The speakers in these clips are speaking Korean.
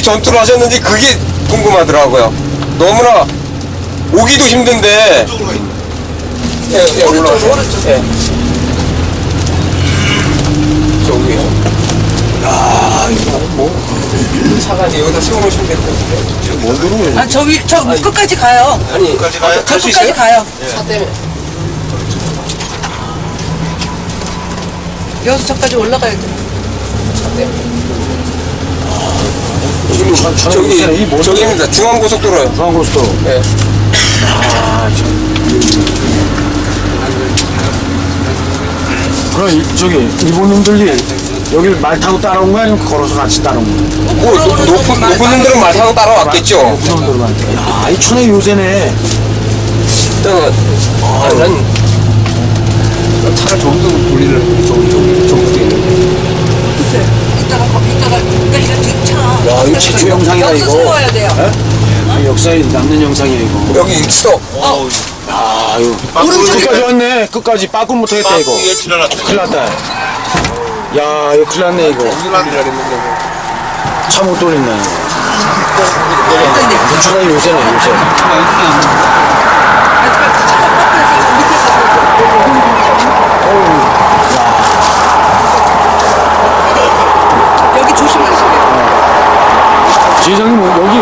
전투를 하셨는지 그게 궁금하더라고요. 너무나 오기도 힘든데. 예, 올라가세요. 예. 저기. 이거 뭐 차가지 여기다 세워놓으시면 될 것 같은데. 지금 못 들어오네. 아, 저 끝까지 가요. 아니, 끝까지 가요? 저 끝까지 가요. 차 때문에. 여기서 저까지 올라가야 돼. 차 때문에. 저기입니다. 중앙고속도로요. 중앙고속도로. 네. 그럼 저기 일본인들이 여길 말 타고 따라온 거야 아니면 걸어서 같이 따라온 거야? 뭐 높은 놈들은 말 타고 따라왔겠죠. 높은 놈들만. 야, 이 촌에 요새네. 일단은 난 차를 저기서 돌리는 저기도 있는데. 이따가 그러니까 이거 뒷차. 야, 이거 최초 영상이다 여기서 이거. 세워야 돼요. 이 역사에 남는 영상이야 이거. 여기 있어. 아, 이거 오른쪽에 끝까지 왔네. 끝까지 빠꾸 못하겠다 이거. 큰일 났다. 야, 이거 큰일 났네 이거. 차 못 돌린다 이거. 부천에 요새네 요새. 여기 조심하시래요. 지회장님 뭐 여기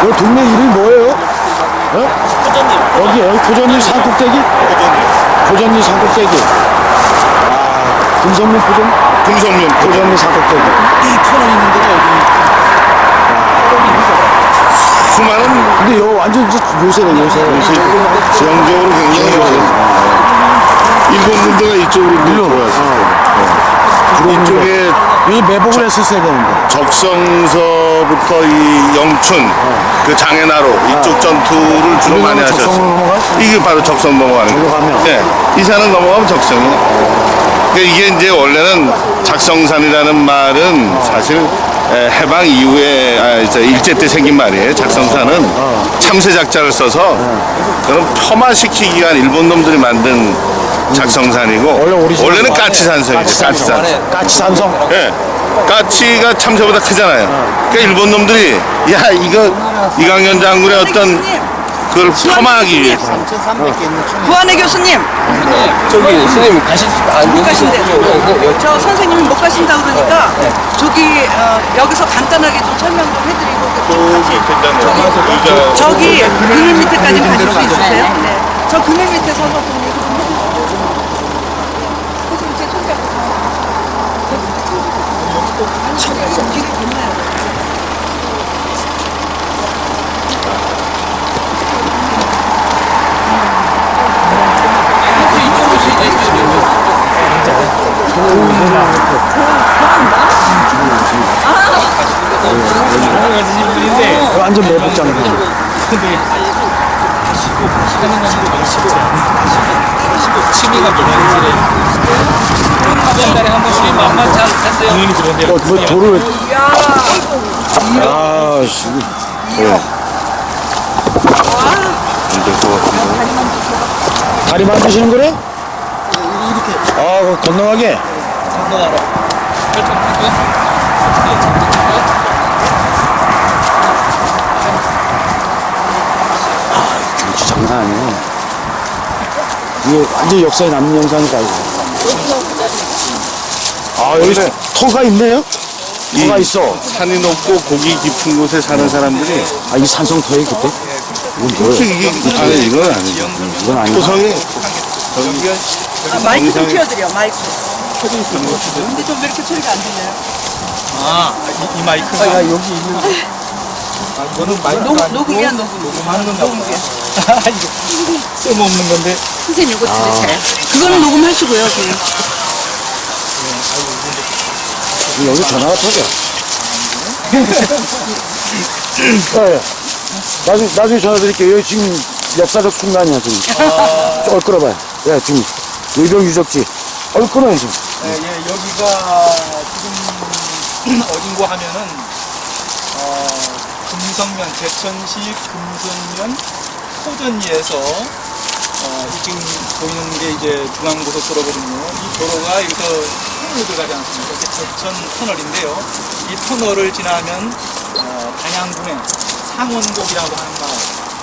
이 동네 이름이 뭐예요? 어? 여기 고전리 산꼭대기? 고전리 산꼭대기. 아, 금성면 고전리 산꼭대기. 이 터널 있는 데가 여기. 수많은 근데 요 완전 요새네 요새. 지형적으로 굉장히 일본 군대가 이쪽으로 들어왔어요. 이쪽에 여기 매복을 했었어야 되는데. 적성서부터 이 영춘, 그 장애나루 이쪽 전투를 주로 많이 적성으로 하셨어요. 넘어가? 이게 바로 적성 넘어가는 저기로 거예요. 가면? 네, 이 산을 넘어가면 적성이에요. 그러니까 이게 이제 원래는 작성산이라는 말은 사실 해방 이후에 일제 때 생긴 말이에요. 작성산은 참새 작자를 써서 그런 폄하시키기 위한 일본 놈들이 만든 작성산이고 원래는 까치산성이죠. 까치산. 까치산성. 예. 까치가 참새보다 크잖아요. 그러니까 일본 놈들이 야 이거 이강년 장군의 어떤 그걸 폄하하기 위해서 구한의 교수님, 저기 스님 못 가신대요. 저 선생님이 못 가신다 그러니까 저기 여기서 간단하게 좀 설명 좀 해드리고 저기 그늘 밑에까지 가실 수 있으세요? 네. 저 그늘 밑에 서서 좀 얘기 좀 해주세요. 선생님 제 손잡고 저기서 길을 건너야 돼요. 완전 매복장. 취미가 뭐냐면 한 달에 한 번씩 만만치 않던데요. 당연히 그런데 뭐 돌을. 야, 씨. 다리 만드시는 거래? 이렇게. 아, 그거 건너가게. 건너가라. 경치 장난 아니네. 이게 완전 역사에 남는 영상이다, 이거. 아, 여기 터가 있네요? 터가 있어. 산이 높고 고기 깊은 곳에 사는 사람들이 아, 이 산성터에 그때? 이건 뭐예요? 이게 아니 이건 아니죠. 이건 아니고. 토성이 마이크 좀 키워드려, 마이크. 근데 좀 왜 이렇게 소리가 안 들려요? 이 마이크가 야, 여기 있는. 이거는 마이크가 아니고 녹음이야, 녹음. 녹음하는 건가 보다. 이거 쓸모없는 건데. 선생님 이거 들으세요. 그거는 녹음하시고요, 그냥. 여기 전화가 터져. 예. 나중에 전화 드릴게요. 여기 지금 역사적 순간이야, 지금. 끌어봐요. 야, 지금 의병 유적지. 끌어요, 지금. 여기가 지금 어딘고 하면은 금성면, 제천시 금성면 호전리에서 지금 보이는 게 이제 중앙고속도로거든요. 이 도로가 여기서 터널로 들어가지 않습니까? 이게 제천 터널인데요. 이 터널을 지나면 단양군의 상원곡이라고 하는 마을,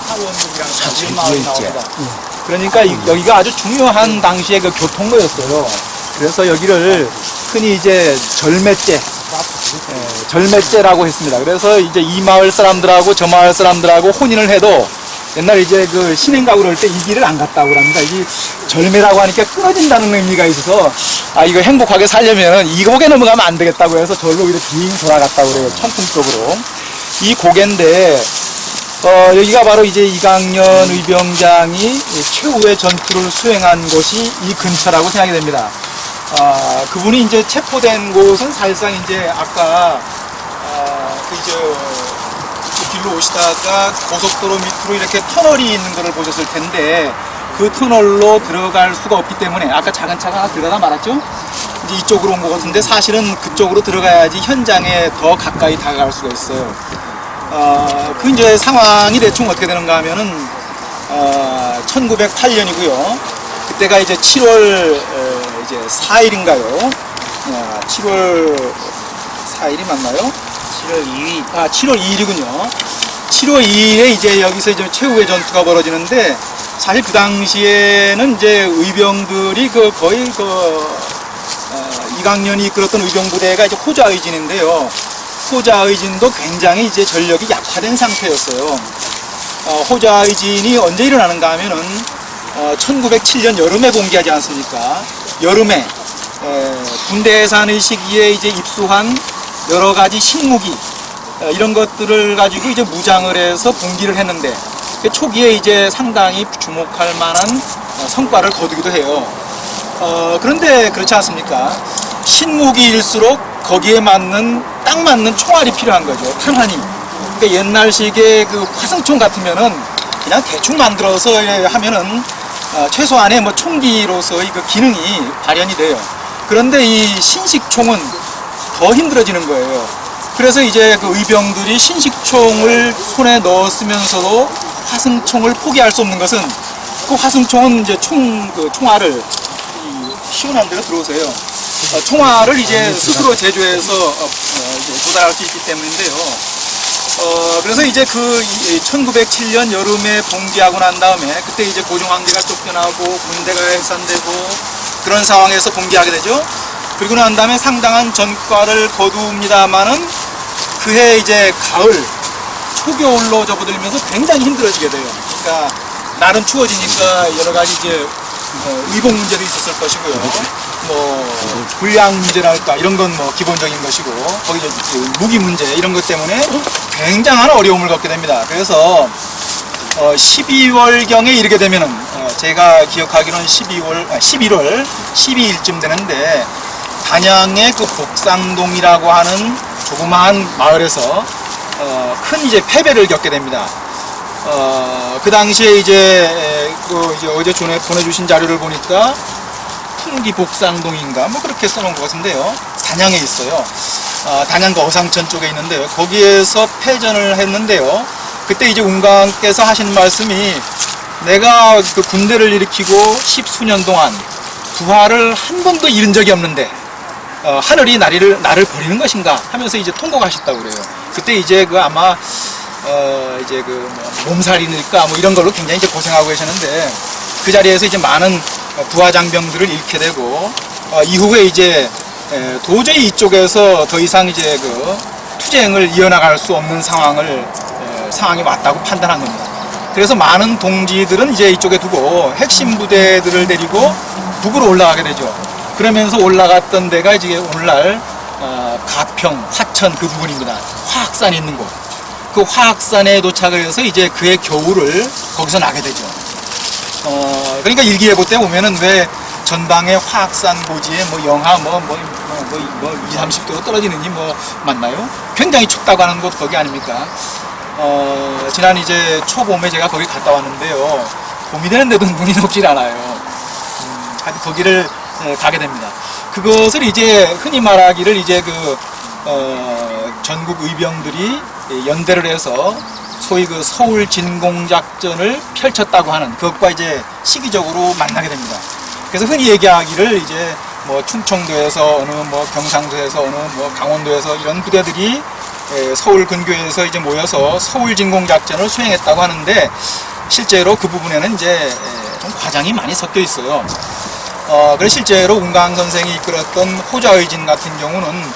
상원곡이라는 작은 마을이 나옵니다. 그러니까 여기가 아주 중요한 당시의 그 교통로였어요. 그래서 여기를 흔히 이제 절매제라고 했습니다. 그래서 이제 이 마을 사람들하고 저 마을 사람들하고 혼인을 해도 옛날 이제 그 신행 가고 그럴 때 이 길을 안 갔다고 합니다. 이게 절매라고 하니까 끊어진다는 의미가 있어서 이거 행복하게 살려면 이 고개 넘어가면 안 되겠다고 해서 절로 이렇게 빙 돌아갔다고 그래요. 천풍 쪽으로. 이 고개인데 여기가 바로 이제 이강년 의병장이 최후의 전투를 수행한 곳이 이 근처라고 생각이 됩니다. 그분이 이제 체포된 곳은 사실상 이제 아까 그 길로 오시다가 고속도로 밑으로 이렇게 터널이 있는 것을 보셨을 텐데 그 터널로 들어갈 수가 없기 때문에 아까 작은 차가 하나 들어가다 말았죠? 이제 이쪽으로 온 것 같은데 사실은 그쪽으로 들어가야지 현장에 더 가까이 다가갈 수가 있어요. 그 이제 상황이 대충 어떻게 되는가 하면은 1908년이고요. 그때가 이제 7월 이제 4일인가요? 7월 4일이 맞나요? 7월 2일. 7월 2일이군요. 7월 2일에 이제 여기서 이제 최후의 전투가 벌어지는데 사실 그 당시에는 이제 의병들이 거의 이강년이 이끌었던 의병 부대가 이제 호자의진인데요. 호자의진도 굉장히 이제 전력이 약화된 상태였어요. 호자의진이 언제 일어나는가 하면은 1907년 여름에 봉기하지 않습니까? 여름에 군대 해산의 시기에 이제 입수한 여러 가지 신무기 이런 것들을 가지고 이제 무장을 해서 봉기를 했는데 초기에 이제 상당히 주목할 만한 성과를 거두기도 해요. 그런데 그렇지 않습니까? 신무기일수록 거기에 딱 맞는 총알이 필요한 거죠. 탄환이. 그러니까 옛날식의 그 화승총 같으면은 그냥 대충 만들어서 하면은 최소한의 뭐 총기로서의 그 기능이 발현이 돼요. 그런데 이 신식총은 더 힘들어지는 거예요. 그래서 이제 그 의병들이 신식총을 손에 넣었으면서도 화승총을 포기할 수 없는 것은 그 화승총은 이제 총알을 시원한 데로 들어오세요. 총알을 이제 스스로 제조해서 이제 조달할 수 있기 때문인데요. 그래서 이제 1907년 여름에 봉기하고 난 다음에 그때 이제 고종황제가 쫓겨나고 군대가 해산되고 그런 상황에서 봉기하게 되죠. 그리고 난 다음에 상당한 전과를 거둡니다만은 그해 이제 가을 초겨울로 접어들면서 굉장히 힘들어지게 돼요. 그러니까 날은 추워지니까 여러 가지 이제 의복 문제도 있었을 것이고요. 뭐 불량 문제랄까 이런 건 뭐 기본적인 것이고 거기 이제 무기 문제 이런 것 때문에 굉장한 어려움을 겪게 됩니다. 그래서 12월경에 이르게 되면은 제가 기억하기로는 11월 12일쯤 되는데 단양의 그 복상동이라고 하는 조그마한 마을에서 큰 이제 패배를 겪게 됩니다. 그 당시에 이제 어제 보내주신 자료를 보니까 풍기 복상동인가 뭐 그렇게 써놓은 것 같은데요. 단양에 있어요. 단양과 어상천 쪽에 있는데요. 거기에서 패전을 했는데요. 그때 이제 운강께서 하신 말씀이 내가 그 군대를 일으키고 10수년 동안 부하를 한 번도 잃은 적이 없는데 하늘이 나를 버리는 것인가 하면서 이제 통곡하셨다고 그래요. 그때 이제 아마 이제 몸살이니까 뭐 이런 걸로 굉장히 이제 고생하고 계셨는데 그 자리에서 이제 많은 부하 장병들을 잃게 되고 이후에 이제 도저히 이쪽에서 더 이상 이제 투쟁을 이어나갈 수 없는 상황이 왔다고 판단한 겁니다. 그래서 많은 동지들은 이제 이쪽에 두고 핵심 부대들을 데리고 북으로 올라가게 되죠. 그러면서 올라갔던 데가 이제 오늘날 가평, 화천 그 부분입니다. 화학산이 있는 곳. 그 화학산에 도착을 해서 이제 그의 겨울을 거기서 나게 되죠. 그러니까 일기예보 때 보면은 왜 전방의 화학산 고지에 뭐 영하 20, 30도로 떨어지는지 뭐 맞나요? 굉장히 춥다고 하는 곳 거기 아닙니까? 지난 이제 초봄에 제가 거기 갔다 왔는데요. 봄이 되는데도 눈이 녹질 않아요. 하여튼 거기를 가게 됩니다. 그것을 이제 흔히 말하기를 이제 전국 의병들이 연대를 해서 소위 그 서울 진공작전을 펼쳤다고 하는 그것과 이제 시기적으로 만나게 됩니다. 그래서 흔히 얘기하기를 이제 뭐 충청도에서 어느 뭐 경상도에서 어느 뭐 강원도에서 이런 부대들이 서울 근교에서 이제 모여서 서울 진공작전을 수행했다고 하는데 실제로 그 부분에는 이제 좀 과장이 많이 섞여 있어요. 그래서 실제로 운강 선생이 이끌었던 호자의진 같은 경우는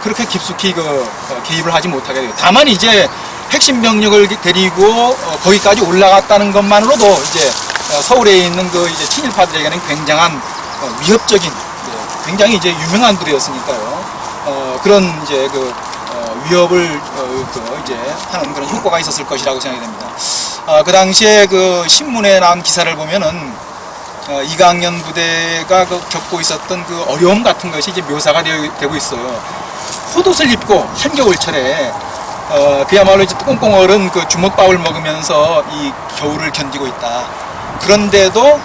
그렇게 깊숙이 개입을 하지 못하게 돼요. 다만 이제 핵심 병력을 데리고 거기까지 올라갔다는 것만으로도 이제 서울에 있는 그 이제 친일파들에게는 굉장한 위협적인, 굉장히 이제 유명한 부대였으니까요. 그런 이제 위협을 이제 하는 그런 효과가 있었을 것이라고 생각이 됩니다. 그 당시에 그 신문에 나온 기사를 보면은 이강년 부대가 겪고 있었던 그 어려움 같은 것이 이제 묘사가 되고 있어요. 헛옷을 입고 한겨울철에 그야말로 이제 꽁꽁 얼은 그 주먹밥을 먹으면서 이 겨울을 견디고 있다. 그런데도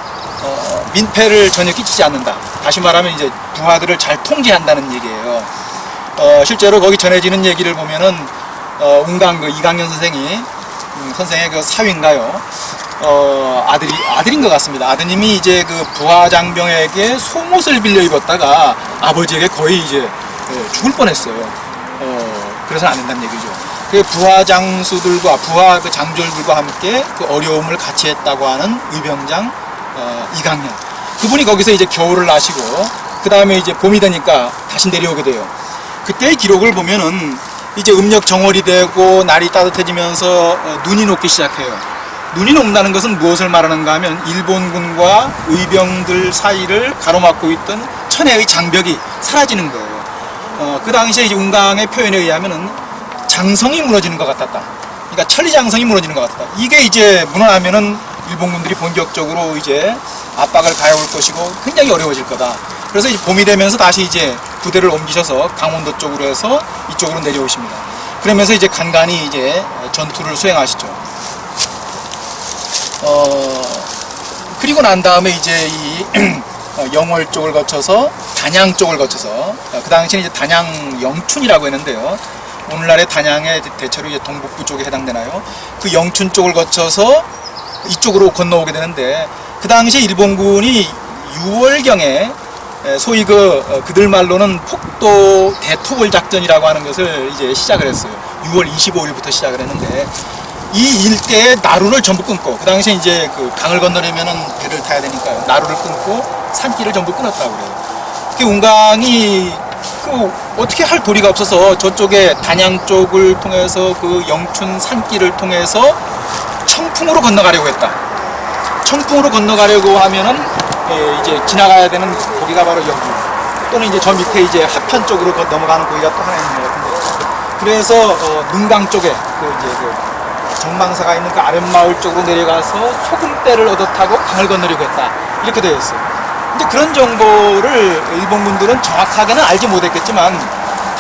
민폐를 전혀 끼치지 않는다. 다시 말하면 이제 부하들을 잘 통제한다는 얘기예요. 실제로 거기 전해지는 얘기를 보면은 운강 그 이강년 선생의 그 사위인가요? 아들인 것 같습니다. 아드님이 이제 그 부하 장병에게 속옷을 빌려 입었다가 아버지에게 거의 이제 죽을 뻔했어요. 그래서는 안 된다는 얘기죠. 그 부하 장수들과 부하 그 장졸들과 함께 그 어려움을 같이 했다고 하는 의병장 이강년. 그분이 거기서 이제 겨울을 나시고 그 다음에 이제 봄이 되니까 다시 내려오게 돼요. 그때의 기록을 보면은 이제 음력 정월이 되고 날이 따뜻해지면서 눈이 녹기 시작해요. 눈이 녹는다는 것은 무엇을 말하는가 하면 일본군과 의병들 사이를 가로막고 있던 천혜의 장벽이 사라지는 거예요. 그 당시에 이제 운강의 표현에 의하면은 장성이 무너지는 것 같았다. 그러니까 천리장성이 무너지는 것 같았다. 이게 이제 무너나면은 일본군들이 본격적으로 이제 압박을 가해올 것이고 굉장히 어려워질 거다. 그래서 이제 봄이 되면서 다시 이제 부대를 옮기셔서 강원도 쪽으로 해서 이쪽으로 내려오십니다. 그러면서 이제 간간히 이제 전투를 수행하시죠. 그리고 난 다음에 이제 이 영월 쪽을 거쳐서 단양 쪽을 거쳐서 그 당시에 이제 단양 영춘이라고 했는데요. 오늘날의 단양의 대체로 이제 동북부 쪽에 해당되나요? 그 영춘 쪽을 거쳐서 이쪽으로 건너오게 되는데 그 당시에 일본군이 6월경에 소위 그들 말로는 폭도 대토벌 작전이라고 하는 것을 이제 시작을 했어요. 6월 25일부터 시작을 했는데 이 일대에 나루를 전부 끊고 그 당시에 이제 그 강을 건너려면은 배를 타야 되니까요. 나루를 끊고 산길을 전부 끊었다고 그래요. 그 운강이 어떻게 할 도리가 없어서 저쪽에 단양 쪽을 통해서 그 영춘 산길을 통해서 청풍으로 건너가려고 했다. 청풍으로 건너가려고 하면은 이제 지나가야 되는 거기가 바로 여기 또는 이제 저 밑에 이제 하편 쪽으로 넘어가는 거기가 또 하나 있는 것 같은데 그래서 눈강 쪽에 정망사가 있는 그 아랫마을 쪽으로 내려가서 소금대를 얻어 타고 강을 건너려고 했다. 이렇게 되어 있어요. 이제 그런 정보를 일본군들은 정확하게는 알지 못했겠지만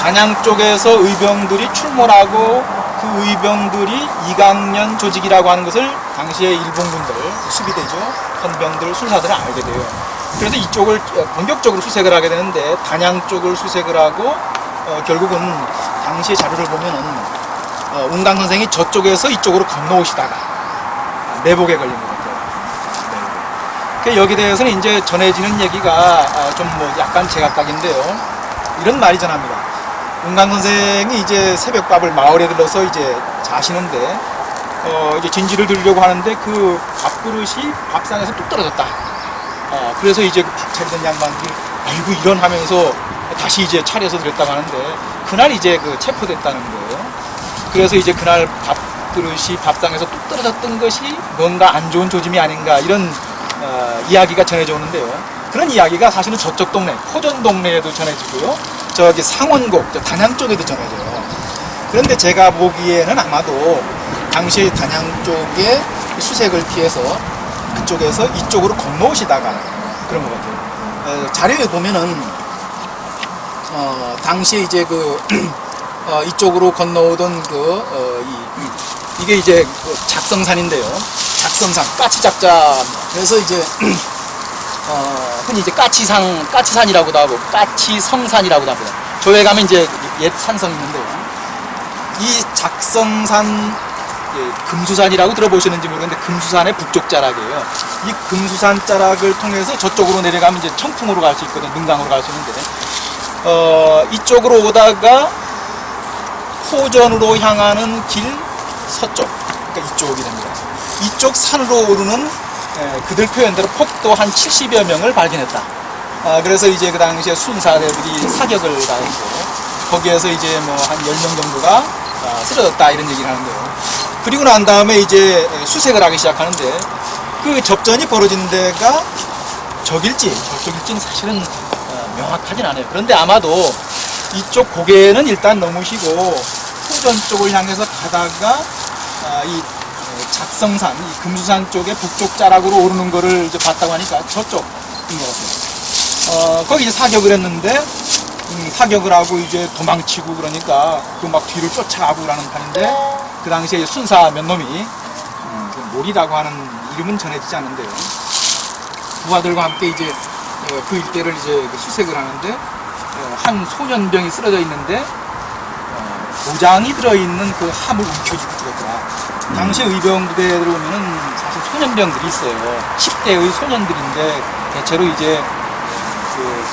단양 쪽에서 의병들이 출몰하고 그 의병들이 이강년 조직이라고 하는 것을 당시에 일본군들, 수비대죠. 헌병들, 술사들은 알게 돼요. 그래서 이쪽을 본격적으로 수색을 하게 되는데 단양 쪽을 수색을 하고 결국은 당시의 자료를 보면은 운강 선생이 저쪽에서 이쪽으로 건너오시다가 내복에 걸린 것 같아요. 네. 여기 대해서는 이제 전해지는 얘기가 좀 뭐 약간 제각각인데요. 이런 말이 전합니다. 운강 선생이 이제 새벽밥을 마을에 들러서 이제 자시는데 이제 진지를 들려고 하는데 그 밥그릇이 밥상에서 뚝 떨어졌다. 그래서 이제 밥 차리던 양반들이 아이고 이런 하면서 다시 이제 차려서 드렸다고 하는데 그날 이제 체포됐다는 거예요. 그래서 이제 그날 밥그릇이 밥상에서 뚝 떨어졌던 것이 뭔가 안 좋은 조짐이 아닌가 이런 이야기가 전해져 오는데요. 그런 이야기가 사실은 저쪽 동네, 호전 동네에도 전해지고요. 저기 상원곡, 단양 쪽에도 전해져요. 그런데 제가 보기에는 아마도 당시 단양 쪽에 수색을 피해서 그쪽에서 이쪽으로 건너오시다가 그런 것 같아요. 자료에 보면은 당시에 이제 이쪽으로 건너오던 이게 이제 작성산인데요. 작성산 까치작자. 그래서 이제 흔히 이제 까치산이라고도 하고 까치성산이라고도 합니다. 조에 가면 이제 옛 산성이 있는데요. 이 작성산, 금수산이라고 들어보시는지 모르겠는데 금수산의 북쪽 자락이에요. 이 금수산 자락을 통해서 저쪽으로 내려가면 이제 청풍으로 갈 수 있거든요. 능강으로 갈 수 있는데 이쪽으로 오다가 호전으로 향하는 길 서쪽, 그러니까 이쪽이 됩니다. 이쪽 산으로 오르는 그들 표현대로 폭도 한 70여 명을 발견했다. 그래서 이제 그 당시에 순사대들이 사격을 가했고 거기에서 이제 뭐 한 10명 정도가 쓰러졌다 이런 얘기를 하는데요. 그리고 난 다음에 이제 수색을 하기 시작하는데 그 접전이 벌어진 데가 저길지는 사실은 명확하진 않아요. 그런데 아마도 이쪽 고개는 일단 넘으시고 후전 쪽을 향해서 가다가 이 작성산, 이 금수산 쪽에 북쪽 자락으로 오르는 거를 이제 봤다고 하니까 저쪽인 것 같아요. 거기 이제 사격을 했는데 사격을 하고 이제 도망치고 그러니까 그 막 뒤를 쫓아가고 그러는 판인데 그 당시에 순사 몇 놈이 그 몰이라고 하는 이름은 전해지지 않는데요. 부하들과 함께 이제 그 일대를 이제 수색을 하는데 한 소년병이 쓰러져 있는데 도장이 들어있는 그 함을 움켜쥐고 죽었더라. 당시 의병 부대에 들어오면은 사실 소년병들이 있어요. 10대의 소년들인데 대체로 이제 그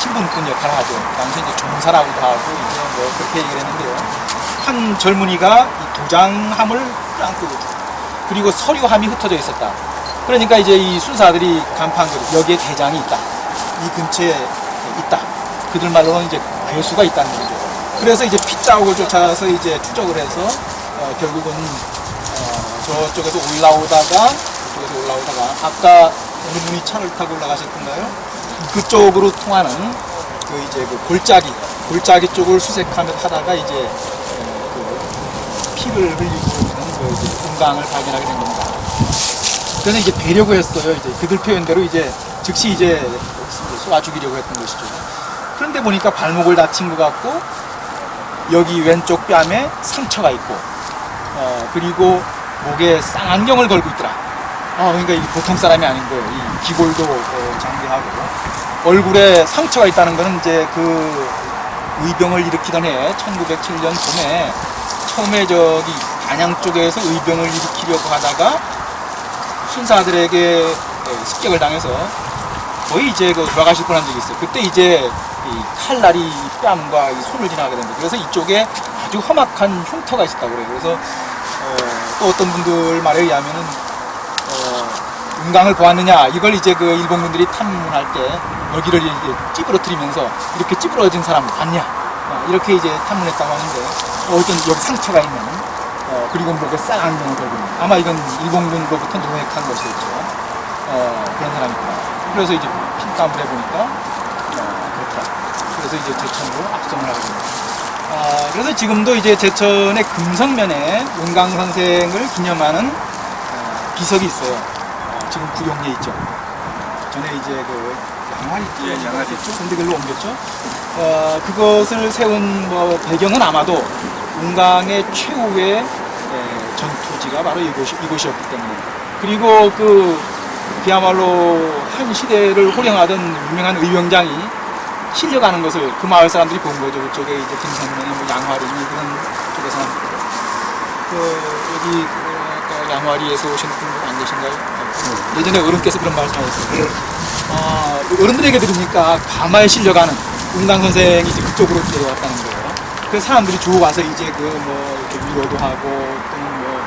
신분군 역할을 하죠. 당시 이제 종사라고도 하고 이제 뭐 그렇게 얘기를 했는데요. 한 젊은이가 이 도장함을 끌어안고 그리고 서류함이 흩어져 있었다. 그러니까 이제 이 순사들이 간파한 거죠. 여기에 대장이 있다. 이 근처에 있다. 그들 말로는 이제 괴수가 있다는 거죠. 그래서 이제 핏자국을 쫓아서 이제 추적을 해서 결국은 저쪽에서 올라오다가 아까 어느 분이 차를 타고 올라가실 건가요? 그쪽으로 통하는 그 이제 그 골짜기 쪽을 수색하며 하다가 이제 그 피를 흘리고 있는 그 이제 은강을 발견하게 된 겁니다. 그래서 이제 배려고 했어요. 이제 그들 표현대로 이제 즉시 이제 쏘아 죽이려고 했던 것이죠. 그런데 보니까 발목을 다친 것 같고 여기 왼쪽 뺨에 상처가 있고 그리고 목에 쌍안경을 걸고 있더라. 그러니까 이게 보통 사람이 아닌 거예요. 이 기골도 장비하고 얼굴에 상처가 있다는 거는 이제 그 의병을 일으키던 해 1907년 봄에 처음에 저기 단양 쪽에서 의병을 일으키려고 하다가 순사들에게 습격을 당해서 거의 이제 그 돌아가실 뻔한 적이 있어요. 그때 이제 이 칼날이 뺨과 이 손을 지나가게 됩니다. 그래서 이쪽에 아주 험악한 흉터가 있었다고 그래요. 그래서 또 어떤 분들 말에 의하면은 은강을 보았느냐 이걸 이제 그 일본군들이 탐문할 때 여기를 이제 찌부러뜨리면서 이렇게 찌부러진 사람 봤냐 이렇게 이제 탐문했다고 하는데 어쨌든 여기 상처가 있는 그리고 목에 쌍안경을 걸고 있는 아마 이건 일본군으로부터 노획한 것이겠죠. 그런 사람이구나. 그래서 이제 핀땀을 해보니까 그렇더라. 그래서 이제 제천으로 압송을 하게 됩니다. 그래서 지금도 이제 제천의 금성면에 은강 선생을 기념하는 비석이 있어요. 지금 구용리에 있죠. 전에 이제 그 양화리 있죠. 근데 그걸로 옮겼죠. 그것을 세운 뭐 배경은 아마도 은강의 최후의 전투지가 바로 이곳이었기 때문에. 그리고 그야말로 한 시대를 호령하던 유명한 의병장이 실려가는 것을 그 마을 사람들이 본 거죠. 그쪽에 이제 금성면에 뭐 양화리 그런 쪽에서 여기 양화리에서 오시는 분들 안 계신가요? 예전에 어른께서 그런 말씀하셨어요. 어른들에게 들으니까 가마에 실려가는 은강 선생이 이제 그쪽으로 데려왔다는 거예요. 그래서 사람들이 주고 가서 이제 그 뭐 이렇게 위로도 하고 또는 뭐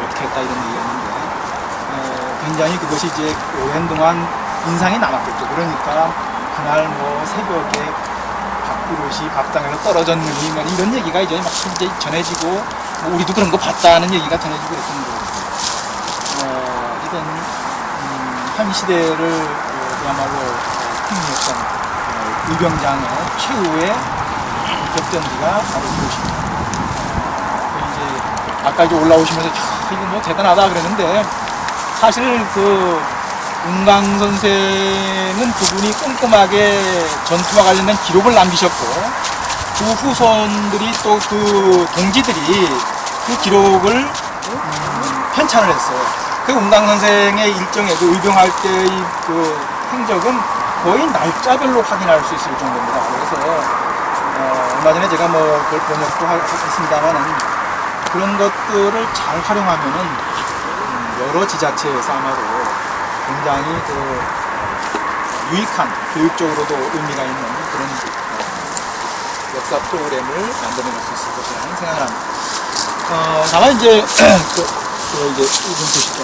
어떻게 했다 이런 얘기였는데 굉장히 그것이 이제 오랜 동안 인상이 남았겠죠. 그러니까 그날 뭐 새벽에 밥그릇이 밥상에서 떨어졌느니 뭐 이런 얘기가 이제 막 이제 전해지고 뭐 우리도 그런 거 봤다는 얘기가 전해지고 그랬던 거예요. 한 시대를 그야말로 흥미했던 의병장의 최후의 격전지가 바로 이곳입니다. 이제 아까 이제 올라오시면서 이거 뭐 대단하다 그랬는데 사실 그 은강 선생은 그분이 꼼꼼하게 전투와 관련된 기록을 남기셨고 그 후손들이 또 그 동지들이 그 기록을 편찬을 했어요. 그 운당 선생의 일정에 그 의병할 때의 그 행적은 거의 날짜별로 확인할 수 있을 정도입니다. 그래서 얼마 전에 제가 뭐 그걸 번역도 했습니다만은 그런 것들을 잘 활용하면은 여러 지자체에서 아마도 굉장히 그 유익한 교육적으로도 의미가 있는 그런 역사 프로그램을 만들어낼 수 있을 것이라는 생각을 합니다. 다만 이제 이제 좀 보시죠.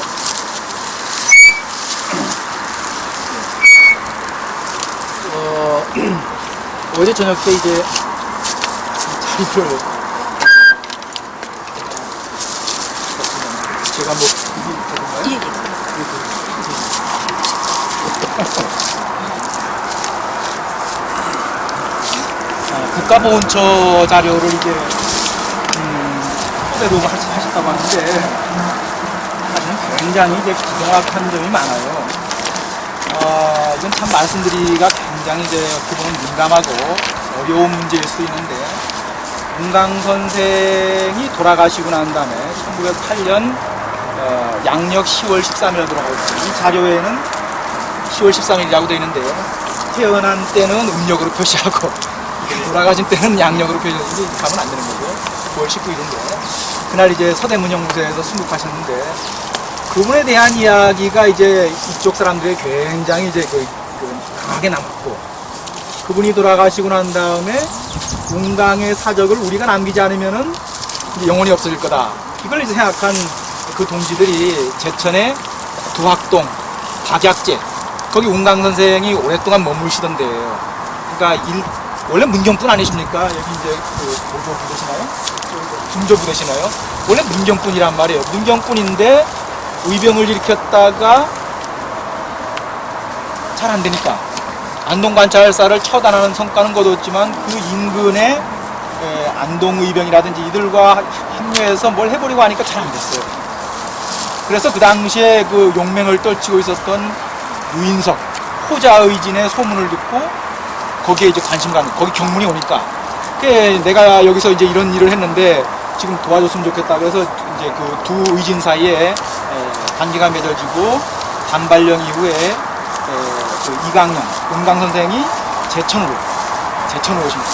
어제 저녁 때 이제 자리를 제가 뭐 이게 되는가요? 국가보훈처 자료를 이제 토대로 하셨다고 하는데 사실은 굉장히 이제 부정확한 점이 많아요. 이건 참 말씀드리기가 굉장히 이제 어떻게 보면 민감하고 어려운 문제일 수 있는데 운강 선생이 돌아가시고 난 다음에 1908년 양력 10월 13일에 돌아가셨어요. 이 자료에는 10월 13일이라고 되어 있는데 태어난 때는 음력으로 표시하고 돌아가신 때는 양력으로 표시했는데 가면 안 되는 거죠. 9월 19일인데 그날 이제 서대문형무소에서 순국하셨는데 그분에 대한 이야기가 이제 이쪽 사람들이 굉장히 이제 강하게 남았고 그분이 돌아가시고 난 다음에 운강의 사적을 우리가 남기지 않으면은 이제 영원히 없어질 거다. 이걸 이제 생각한 그 동지들이 제천의 두학동, 박약제 거기 운강 선생이 오랫동안 머무르시던데요. 그러니까 원래 문경분 아니십니까? 여기 이제 그 보조부 되시나요? 중조부 되시나요? 원래 문경분이란 말이에요. 문경분인데 의병을 일으켰다가 잘 안 되니까 안동관찰사를 처단하는 성과는 거뒀지만 그 인근에 안동의병이라든지 이들과 합류해서 뭘 해보려고 하니까 잘 안 됐어요. 그래서 그 당시에 그 용맹을 떨치고 있었던 유인석, 호자의진의 소문을 듣고 거기에 이제 관심 가는, 거기 경문이 오니까 내가 여기서 이제 이런 일을 했는데 지금 도와줬으면 좋겠다. 그래서 이제 그 두 의진 사이에 관계가 맺어지고 단발령 이후에 그 이강영, 운강 선생이 제천으로 오십니다.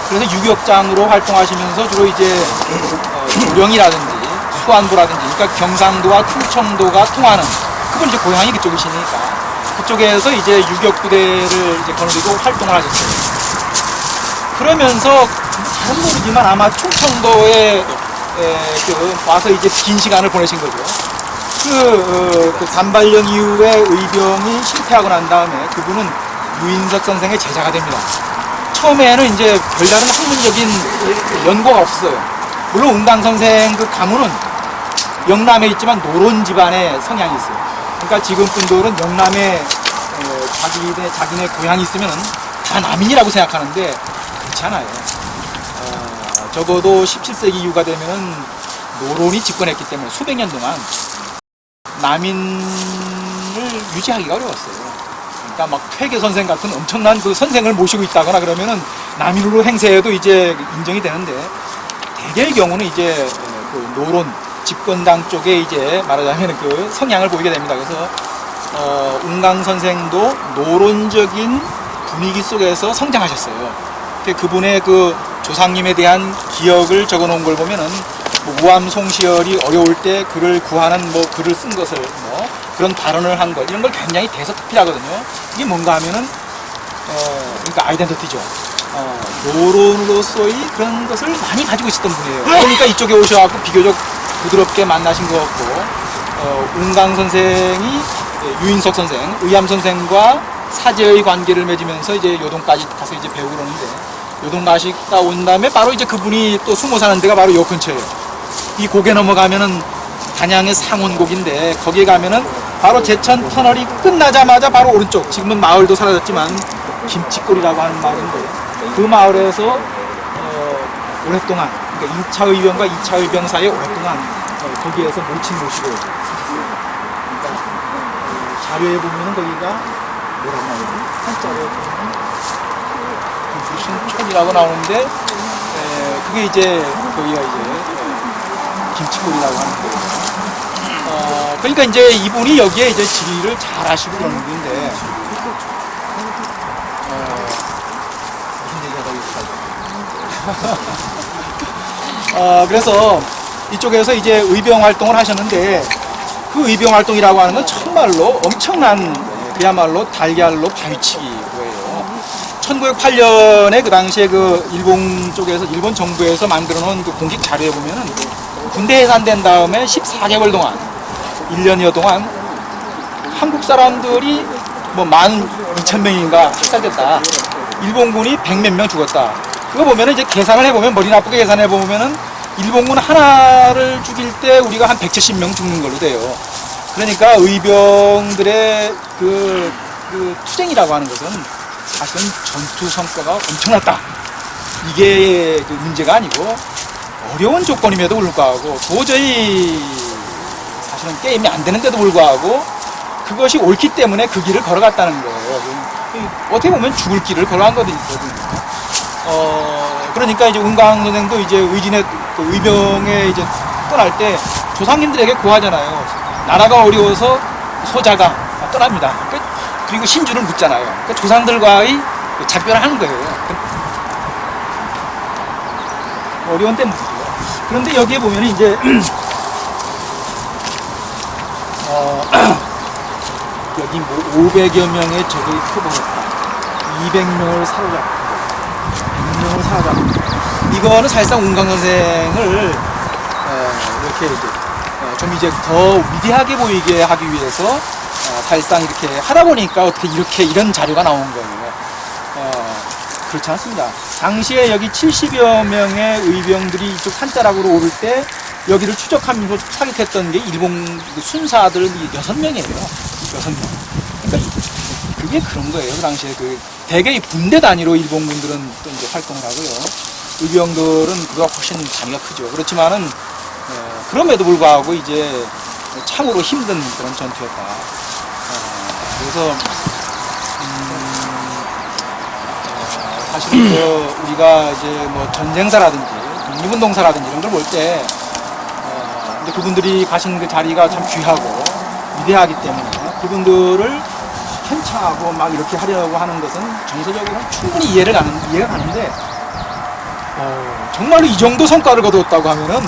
그래서 유격장으로 활동하시면서 주로 이제 조령이라든지 수안부라든지, 그러니까 경상도와 충청도가 통하는, 그분 이제 고향이 그쪽이시니까 그쪽에서 이제 유격부대를 이제 거느리고 활동을 하셨어요. 그러면서 잘은 모르지만 아마 충청도에 와서 이제 긴 시간을 보내신 거죠. 그 단발령 이후에 의병이 실패하고 난 다음에 그분은 유인석 선생의 제자가 됩니다. 처음에는 이제 별다른 학문적인 연고가 없어요. 물론 운강 선생 그 가문은 영남에 있지만 노론 집안의 성향이 있어요. 그러니까 지금 분들은 영남에 자기네 고향이 있으면 다 남인이라고 생각하는데 그렇지 않아요. 적어도 17세기 이후가 되면은 노론이 집권했기 때문에 수백 년 동안 남인을 유지하기가 어려웠어요. 그러니까 막 퇴계 선생 같은 엄청난 그 선생을 모시고 있다거나 그러면은 남인으로 행세해도 이제 인정이 되는데, 대개의 경우는 이제 그 노론 집권당 쪽에 이제 말하자면 그 성향을 보이게 됩니다. 그래서 운강 선생도 노론적인 분위기 속에서 성장하셨어요. 그분의 그 조상님에 대한 기억을 적어 놓은 걸 보면은 우암 송시열이 어려울 때 그를 구하는 뭐 글을 쓴 것을 뭐 그런 발언을 한 것, 이런 걸 굉장히 대서특필하거든요. 이게 뭔가 하면은 그러니까 아이덴티티죠. 노론으로서의 그런 것을 많이 가지고 있었던 분이에요. 그러니까 이쪽에 오셔갖고 비교적 부드럽게 만나신 것 같고, 운강 선생이 유인석 선생, 의암 선생과 사제의 관계를 맺으면서 이제 요동까지 가서 이제 배우고 그러는데, 요동 가시다 온 다음에 바로 이제 그분이 또 숨어 사는 데가 바로 요 근처예요. 이 고개 넘어가면은 단양의 상원곡인데, 거기에 가면은 바로 제천 터널이 끝나자마자 바로 오른쪽, 지금은 마을도 사라졌지만 김치골이라고 하는 마을인데, 그 마을에서 오랫동안, 그러니까 1차 의병과 2차 의병 사이에 오랫동안 거기에서 모시고 그러니까 자료에 보면은 거기가 뭐라고 나오지? 한자로 보면 무슨 촌이라고 나오는데, 그게 이제 거기가 이제 김치골이라고 하는 거예요. 그러니까 이제 이분이 여기에 이제 질의를 잘 하시고 그러는 건데, 무슨 얘기하다 그래서 이쪽에서 이제 의병 활동을 하셨는데, 그 의병 활동이라고 하는 건 정말로 엄청난, 그야말로 달걀로 바위치기예요. 1908년에 그 당시에 그 일본 쪽에서, 일본 정부에서 만들어 놓은 그 공식 자료에 보면은 군대 해산된 다음에 14개월 동안, 1년여 동안 한국 사람들이 뭐 12,000명인가 학살됐다. 일본군이 100몇 명 죽었다. 그거 보면은 이제 계산을 해보면, 머리 나쁘게 계산해 보면은 일본군 하나를 죽일 때 우리가 한 170명 죽는 걸로 돼요. 그러니까 의병들의 그 투쟁이라고 하는 것은 사실은 전투 성과가 엄청났다. 이게 그 문제가 아니고, 어려운 조건임에도 불구하고 도저히 사실은 게임이 안 되는데도 불구하고 그것이 옳기 때문에 그 길을 걸어갔다는 거예요. 어떻게 보면 죽을 길을 걸어간 거거든요. 그러니까 이제 운강 선생도 이제 의진의 그 의병에 이제 떠날 때 조상님들에게 고하잖아요. 나라가 어려워서 소자가 떠납니다. 그리고 신주를 묻잖아요. 그러니까 조상들과의 작별을 하는 거예요. 어려운 때 묻죠. 그런데 여기에 보면 이제 여기 뭐 500여 명의 적을 표본했다. 200명을 사로잡고 100명을 사로잡고, 이거는 사실상 운강 선생을 이렇게 이제 좀 이제 더 위대하게 보이게 하기 위해서 사실상 이렇게 하다 보니까 어떻게 이런 자료가 나온 거예요. 그렇지 않습니다. 당시에 여기 70여 명의 의병들이 이쪽 산자락으로 오를 때 여기를 추적하면서 사격했던 게 일본 순사들 6명이에요. 6명. 그러니까 그게 그런 거예요. 그 당시에 그 대개 분대 단위로 일본군들은 또 이제 활동을 하고요. 의병들은 그거가 훨씬 단위가 크죠. 그렇지만은 그럼에도 불구하고 이제 참으로 힘든 그런 전투였다. 그래서 사실은 우리가 이제 뭐 전쟁사라든지 독립운동사라든지 이런 걸 볼 때 그분들이 가신 그 자리가 참 귀하고 위대하기 때문에 그분들을 편차하고 막 이렇게 하려고 하는 것은 정서적으로 충분히 이해가 가는데 정말로 이 정도 성과를 거두었다고 하면은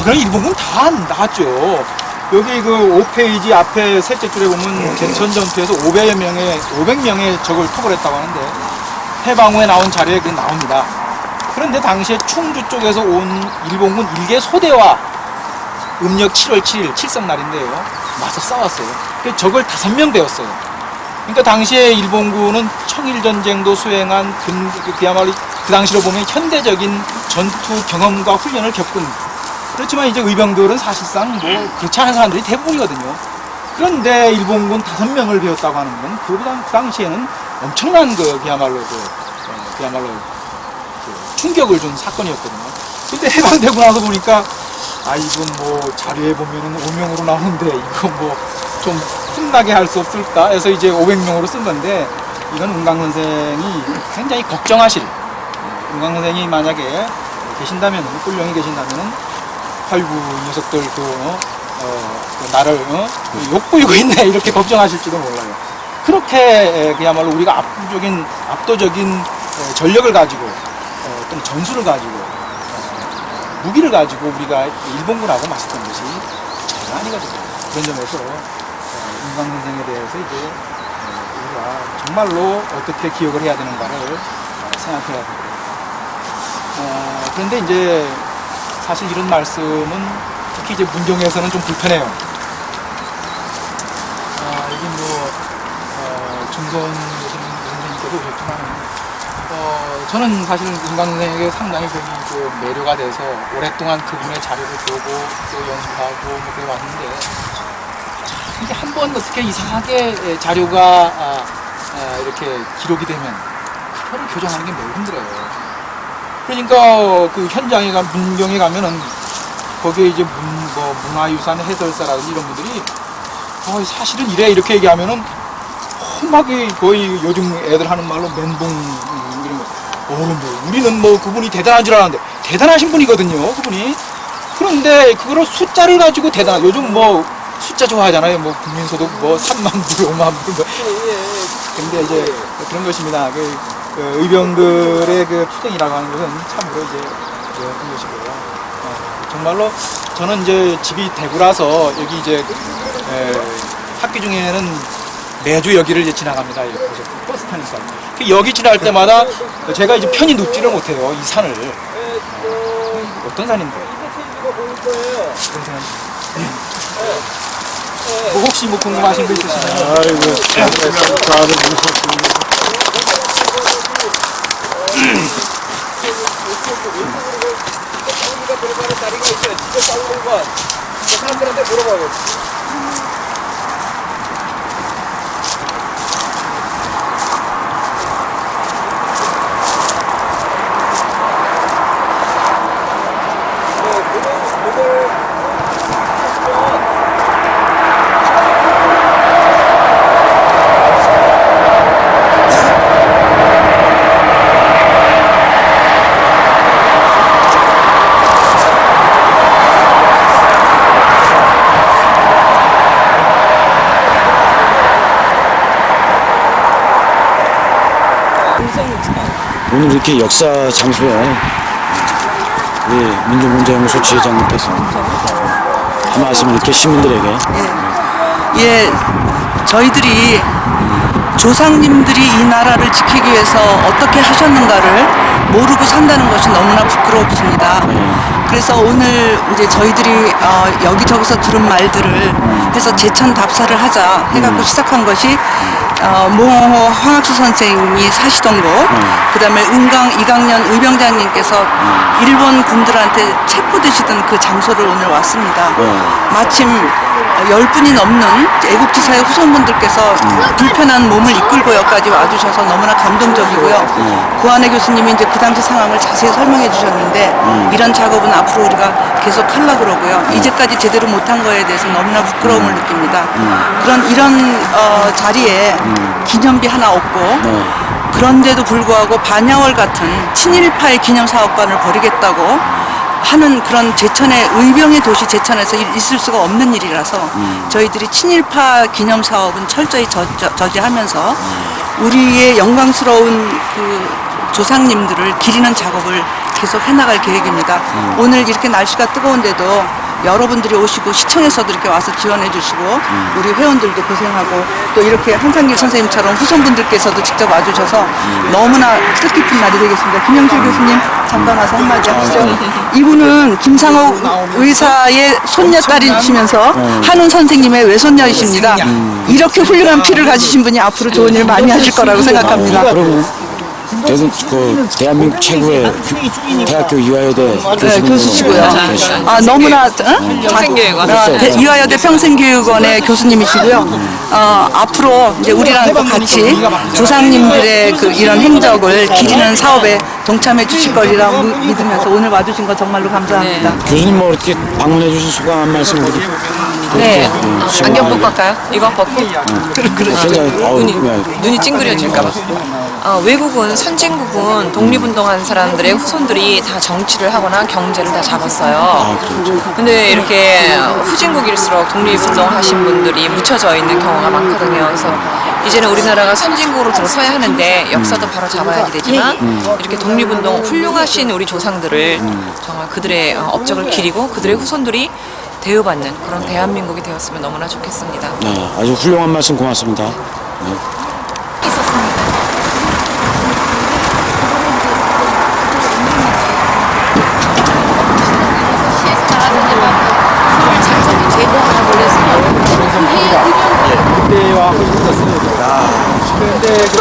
그럼 일본군 다 나왔죠. 여기 그 5페이지 앞에 셋째 줄에 보면 제천 전투에서 500명의 적을 토벌했다고 하는데 해방 후에 나온 자료에 그게 나옵니다. 그런데 당시에 충주 쪽에서 온 일본군 1개 소대와 음력 7월 7일 칠성날인데요. 맞서 싸웠어요. 적을 5명 배웠어요. 그러니까 당시에 일본군은 청일전쟁도 수행한 그야말로 그 당시로 보면 현대적인 전투 경험과 훈련을 겪은, 그렇지만 이제 의병들은 사실상 뭐 그렇지 않은 사람들이 대부분이거든요. 그런데 일본군 5명을 배웠다고 하는 건 그 당시에는 엄청난 그야말로 충격을 준 사건이었거든요. 근데 해방되고 나서 보니까 이건 뭐 자료에 보면은 5명으로 나오는데 이거 뭐 좀 혼나게 할 수 없을까 해서 이제 500명으로 쓴 건데, 이건 운강 선생이 굉장히 걱정하실, 운강 선생이 만약에 계신다면은, 꿀령이 계신다면은 아이고 이 녀석들 나를 욕보이고 있네 이렇게 걱정하실지도 몰라요. 그렇게 그야말로 우리가 압도적인 전력을 가지고 또는 전술을 가지고 무기를 가지고 우리가 일본군하고 맞섰던 것이 전혀 아니거든요. 그런 점에서 운강 선생에 대해서 이제 우리가 정말로 어떻게 기억을 해야 되는가를 생각해야 되고, 그런데 이제 사실 이런 말씀은 특히 이제 문경에서는 좀 불편해요. 여기 뭐 중선 선생님께도 오셨지만 저는 사실은 운강 선생에게 상당히 그 매료가 돼서 오랫동안 그분의 자료를 보고 또 연습하고 뭐 그래 왔는데, 이게 한 번 어떻게 이상하게 자료가 이렇게 기록이 되면 그거를 교정하는 게 매우 힘들어요. 그러니까 그 현장에 문경에 가면은 거기에 이제 문화유산 해설사라든지 이런 분들이 사실은 이래 이렇게 얘기하면은 험하게 거의 요즘 애들 하는 말로 멘붕 이런 거. 뭐 우리는 뭐 그분이 대단한 줄 알았는데 대단하신 분이거든요. 그분이 그런데 그거를 숫자를 가지고 요즘 뭐 숫자 좋아하잖아요. 뭐 국민소득 뭐 3만 불, 5만 불 뭐. 근데 이제 그런 것입니다. 그 의병들의 그 투쟁이라고 하는 것은 참으로 이제 그런 것이고요. 정말로 저는 이제 집이 대구라서 여기 이제 학기 중에는 매주 여기를 이제 지나갑니다. 버스 타니까. 여기 지날 때마다 제가 이제 편히 눕지를 못해요. 이 산을. 어떤 산인데? 어떤 산? 뭐 혹시 뭐 궁금하신 거 있으시면? 아이고, 다들 무섭습니다. 사람들한테 물어봐요. 오늘 이렇게 역사 장소에 우리 민주문제연구소 지회장님께서 한 말씀을 이렇게 시민들에게 예, 저희들이 조상님들이 이 나라를 지키기 위해서 어떻게 하셨는가를 모르고 산다는 것이 너무나 부끄럽습니다. 그래서 오늘 이제 저희들이 여기저기서 들은 말들을 해서 제천 답사를 하자 해갖고 시작한 것이 몽호 황학수 선생님이 사시던 곳, 그 다음에 은강 이강년 의병장님께서 일본 군들한테 체포되시던 그 장소를 오늘 왔습니다. 마침 10분이 넘는 애국지사의 후손분들께서 불편한 몸을 이끌고 여기까지 와주셔서 너무나 감동적이고요. 고한혜 교수님이 이제 그 당시 상황을 자세히 설명해 주셨는데 이런 작업은 앞으로 우리가 계속 하려고 그러고요. 이제까지 제대로 못한 거에 대해서 너무나 부끄러움을 느낍니다. 이런 자리에 기념비 하나 없고 그런데도 불구하고 반야월 같은 친일파의 기념사업관을 벌이겠다고 하는 그런 제천의 의병의 도시 제천에서 있을 수가 없는 일이라서 저희들이 친일파 기념사업은 철저히 저지하면서 우리의 영광스러운 그 조상님들을 기리는 작업을 계속 해나갈 계획입니다. 오늘 이렇게 날씨가 뜨거운데도 여러분들이 오시고 시청에서도 이렇게 와서 지원해 주시고 우리 회원들도 고생하고 또 이렇게 한상길 선생님처럼 후손분들께서도 직접 와주셔서 너무나 뜻깊은 날이 되겠습니다. 김영실 교수님 잠깐 와서 한마디 하시죠. 이분은 김상옥 의사의 손녀딸이시면서 한운 선생님의 외손녀이십니다. 이렇게 훌륭한 피를 가지신 분이 앞으로 좋은 일 많이 하실 거라고 생각합니다. 저도 그 대한민국 최고의 대학교 이화여대 교수시고요. 너무나 평생교육원. 이화여대 평생교육원의 교수님이시고요. 앞으로 이제 우리랑 또 같이 조상님들의 그 이런 행적을 기리는 사업에 동참해 주실 거리라 믿으면서 오늘 와주신 거 정말로 감사합니다. 교수님 뭐 이렇게 방문해 주신 소감 한 말씀 네. 안경 벗고 할까요? 이거 벗고? 눈이 찡그려질까봐. 외국은, 선진국은 독립운동한 사람들의 후손들이 다 정치를 하거나 경제를 다 잡았어요. 근데 이렇게 후진국일수록 독립운동 하신 분들이 묻혀져 있는 경우가 많거든요. 그래서 이제는 우리나라가 선진국으로 들어서야 하는데 역사도 바로 잡아야 되지만 이렇게 독립운동 훌륭하신 우리 조상들을 정말 그들의 업적을 기리고 그들의 후손들이 대우받는 그런 대한민국이 되었으면 너무나 좋겠습니다. 네, 아주 훌륭한 말씀 고맙습니다. 네. 그때와 하고 있었습니다. 근데 그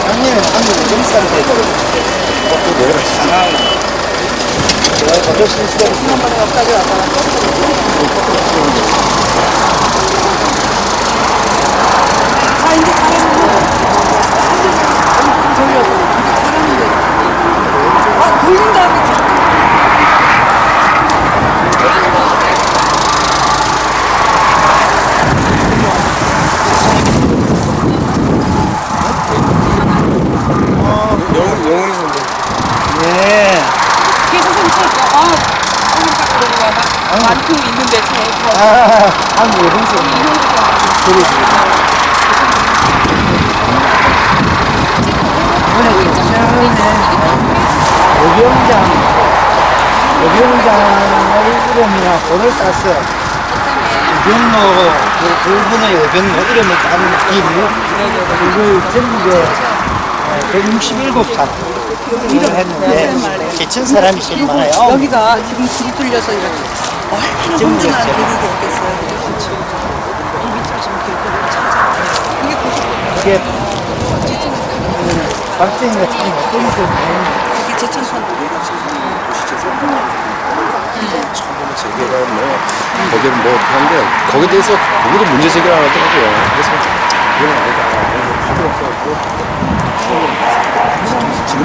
작년에 한국 의정사를 먹고 내려가시잖아. 어쩔 수 있어. 한 번에 여기까지 돌린 다음에 예. 선생님 한국의 형수. 어병장을 이름이나 돈을 땄어. 어병로, 그분의 어병로 이름을 따는 기부. 그걸 전국에 167살 일을 했는데, 개천 사람이 제일 많아요. 여기가 지금 불이 뚫려서 이렇게 얼마나 혼돈한 계곡이 없겠어요. 이게 박정희가 참 어떤 이게 제천선 제기가 뭐 거기는 뭐 한데 거기에 대해서 누구도 문제 제기를 안 하더라고요. 그래서 그건 아니다. 부끄럽고 지금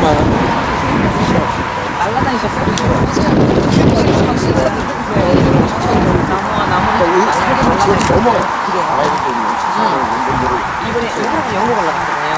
이번에 영국 올라갔잖아요.